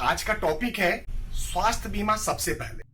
आज का टॉपिक है स्वास्थ्य बीमा सबसे पहले।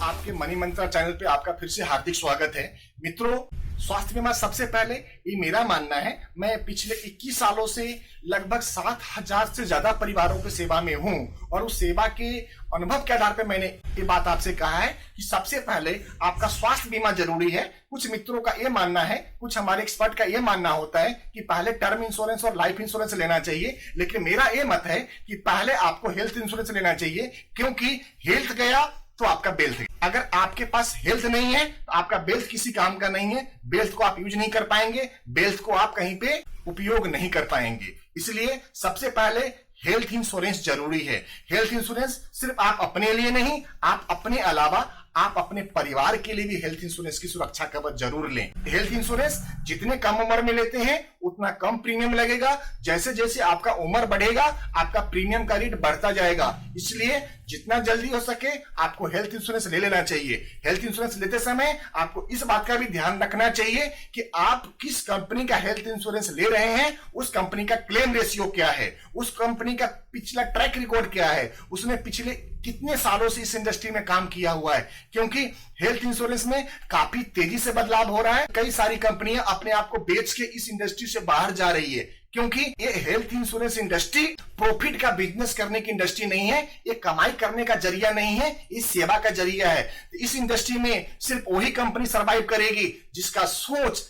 आपके मनी मंत्रा चैनल पे आपका फिर से हार्दिक स्वागत है। मित्रों, स्वास्थ्य बीमा सबसे पहले ये मेरा मानना है। मैं पिछले 21 सालों से लगभग 7,000 से ज्यादा परिवारों की सेवा में हूं और उस सेवा के अनुभव के आधार पर मैंने ये बात आपसे कहा है कि सबसे पहले आपका स्वास्थ्य बीमा जरूरी है। कुछ मित्रों का ये मानना है, कुछ हमारे एक्सपर्ट का ये मानना होता है कि पहले टर्म इंश्योरेंस और लाइफ इंश्योरेंस लेना चाहिए, लेकिन मेरा ये मत है कि पहले आपको हेल्थ इंश्योरेंस लेना चाहिए, क्योंकि हेल्थ गया तो आपका वेल्थ। अगर आपके पास हेल्थ नहीं है तो आपका वेल्थ किसी काम का नहीं है। वेल्थ को आप यूज नहीं कर पाएंगे, वेल्थ को आप कहीं पे उपयोग नहीं कर पाएंगे। इसलिए सबसे पहले हेल्थ इंश्योरेंस जरूरी है। हेल्थ इंश्योरेंस सिर्फ आप अपने लिए नहीं, आप अपने अलावा आप अपने परिवार के लिए भी हेल्थ इंश्योरेंस की सुरक्षा कवच जरूर लें। हेल्थ इंश्योरेंस जितने कम उम्र में लेते हैं उतना कम प्रीमियम लगेगा। जैसे जैसे आपका उम्र बढ़ेगा आपका प्रीमियम का रेट बढ़ता जाएगा। इसलिए जितना जल्दी हो सके आपको हेल्थ इंश्योरेंस ले लेना चाहिए। हेल्थ इंश्योरेंस लेते समय आपको इस बात का भी ध्यान रखना चाहिए कि आप किस कंपनी का हेल्थ इंश्योरेंस ले रहे हैं, उस कंपनी का क्लेम रेशियो क्या है, उस कंपनी का पिछला ट्रैक रिकॉर्ड क्या है, उसने पिछले कितने सालों से इस इंडस्ट्री में काम किया हुआ है। क्योंकि हेल्थ इंश्योरेंस में काफी तेजी से बदलाव हो रहा है। कई सारी कंपनियां अपने आप को बेच के इस इंडस्ट्री से बाहर जा रही है, क्योंकि ये हेल्थ इंश्योरेंस इंडस्ट्री प्रॉफिट का बिजनेस करने की इंडस्ट्री नहीं है, ये कमाई करने का जरिया नहीं है, ये सेवा का जरिया है। तो इस इंडस्ट्री में सिर्फ वही कंपनी सर्वाइव करेगी जिसका सोच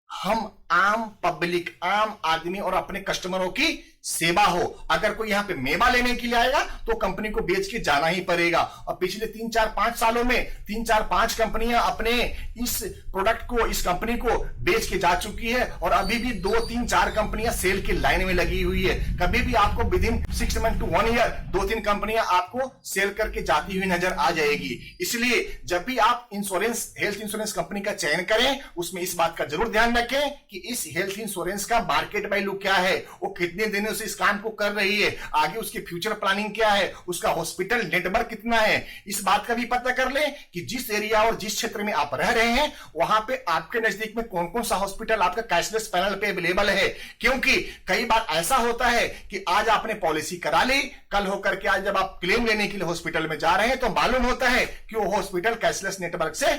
हम आम पब्लिक, आम आदमी और अपने कस्टमरों की सेवा हो। अगर कोई यहाँ पे मेवा लेने के लिए आएगा तो कंपनी को बेच के जाना ही पड़ेगा। और पिछले 3-4-5 सालों में 3-4-5 कंपनियां अपने इस प्रोडक्ट को, इस कंपनी को बेच के जा चुकी है और अभी भी 2-3-4 कंपनियां सेल की लाइन में लगी हुई है। कभी भी आपको within 6 month to 1 year 2-3 कंपनियां आपको सेल करके जाती हुई नजर आ जाएगी। इसलिए जब भी आप इंश्योरेंस, हेल्थ इंश्योरेंस कंपनी का चयन करें, उसमें इस बात का जरूर ध्यान रखें कि इस हेल्थ इंश्योरेंस का मार्केट वैल्यू क्या है, वो कितने दिनों से इस काम को कर रही है, आगे उसकी फ्यूचर प्लानिंग क्या है, उसका हॉस्पिटल नेटवर्क कितना है। इस बात का भी पता कर लें कि जिस एरिया और जिस क्षेत्र में आप रह रहे हैं वहां पे आपके नजदीक में कौन कौन सा हॉस्पिटल आपका कैशलेस पैनल पे अवेलेबल है। क्योंकि कई बार ऐसा होता है कि आज आपने पॉलिसी करा ली, कल होकर के आज जब आप क्लेम लेने के लिए हॉस्पिटल में जा रहे हैं तो मालूम होता है कि वो हॉस्पिटल कैशलेस नेटवर्क से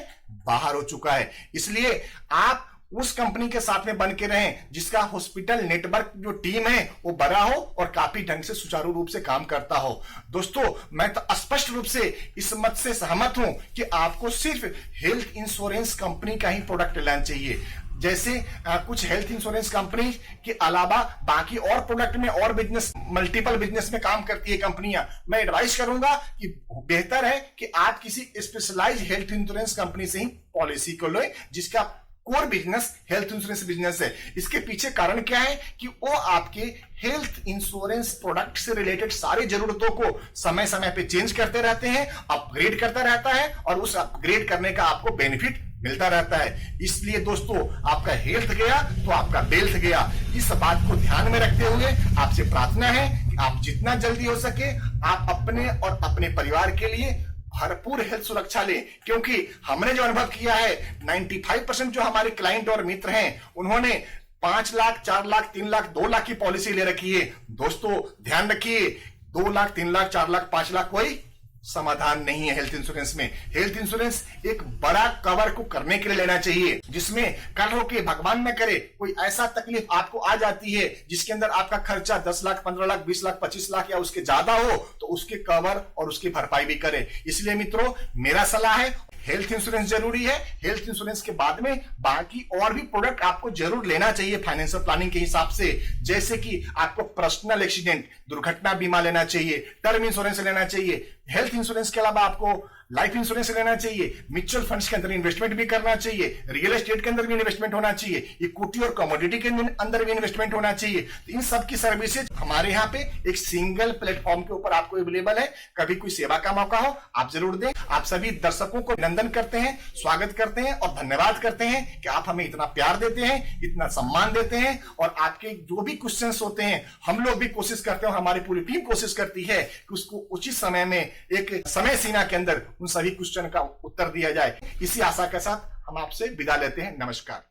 बाहर हो चुका है। इसलिए आप उस कंपनी के साथ में बन के रहें जिसका हॉस्पिटल नेटवर्क जो टीम है वो बड़ा हो और काफी ढंग से सुचारू रूप से काम करता हो। दोस्तों, मैं तो स्पष्ट रूप से इस मत से सहमत हूं कि आपको सिर्फ हेल्थ इंश्योरेंस कंपनी का ही प्रोडक्ट लेना चाहिए। जैसे कुछ हेल्थ इंश्योरेंस कंपनी के अलावा बाकी और प्रोडक्ट में और बिजनेस, मल्टीपल बिजनेस में काम करती है कंपनियां। मैं एडवाइस करूंगा कि बेहतर है कि आप किसी स्पेशलाइज हेल्थ इंश्योरेंस कंपनी से ही पॉलिसी को लें जिसका core business health insurance business है। इसके पीछे कारण क्या है कि वो आपके हेल्थ इंश्योरेंस प्रोडक्ट से रिलेटेड सारी जरूरतों को समय समय पे चेंज करते रहते हैं, अपग्रेड करता रहता है और उस अपग्रेड करने का आपको बेनिफिट मिलता रहता है। इसलिए दोस्तों, आपका हेल्थ गया तो आपका वेल्थ गया। इस बात को ध्यान में रखते हुए आपसे प्रार्थना है कि आप जितना जल्दी हो सके आप अपने और अपने परिवार के लिए भरपूर हेल्थ सुरक्षा ले। क्योंकि हमने जो अनुभव किया है 95% जो हमारे क्लाइंट और मित्र हैं उन्होंने 5 लाख, 4 लाख, 3 लाख, 2 लाख की पॉलिसी ले रखी है। दोस्तों ध्यान रखिए, 2 लाख, 3 लाख, 4 लाख, 5 लाख कोई समाधान नहीं है हेल्थ इंश्योरेंस में। हेल्थ इंश्योरेंस एक बड़ा कवर को करने के लिए लेना चाहिए जिसमें कल हो के भगवान न करे कोई ऐसा तकलीफ आपको आ जाती है जिसके अंदर आपका खर्चा 10 लाख, 15 लाख, 20 लाख, 25 लाख या उसके ज्यादा हो तो उसके कवर और उसकी भरपाई भी करे। इसलिए मित्रों, मेरा सलाह है हेल्थ इंश्योरेंस जरूरी है। हेल्थ इंश्योरेंस के बाद में बाकी और भी प्रोडक्ट आपको जरूर लेना चाहिए फाइनेंशियल प्लानिंग के हिसाब से। जैसे कि आपको पर्सनल एक्सीडेंट, दुर्घटना बीमा लेना चाहिए, टर्म इंश्योरेंस लेना चाहिए। हेल्थ इंश्योरेंस के अलावा आपको लाइफ इंश्योरेंस लेना चाहिए, म्यूचुअल फंड्स के अंदर इन्वेस्टमेंट भी करना चाहिए, रियल एस्टेट के अंदर भी इन्वेस्टमेंट होना चाहिए, इक्विटी और कमोडिटी के अंदर भी इन्वेस्टमेंट होना चाहिए। तो इन सब की सर्विसेज हमारे यहाँ पे एक सिंगल प्लेटफॉर्म के ऊपर आपको अवेलेबल है। कभी कोई सेवा का मौका हो आप जरूर दें। आप सभी दर्शकों को अभिनंदन करते हैं, स्वागत करते हैं और धन्यवाद करते हैं कि आप हमें इतना प्यार देते हैं, इतना सम्मान देते हैं और आपके जो भी क्वेश्चंस होते हैं हम लोग भी कोशिश करते हैं, हमारी पूरी टीम कोशिश करती है कि उसको उचित समय में, एक समय सीमा के अंदर उन सभी क्वेश्चन का उत्तर दिया जाए। इसी आशा के साथ हम आपसे विदा लेते हैं। नमस्कार।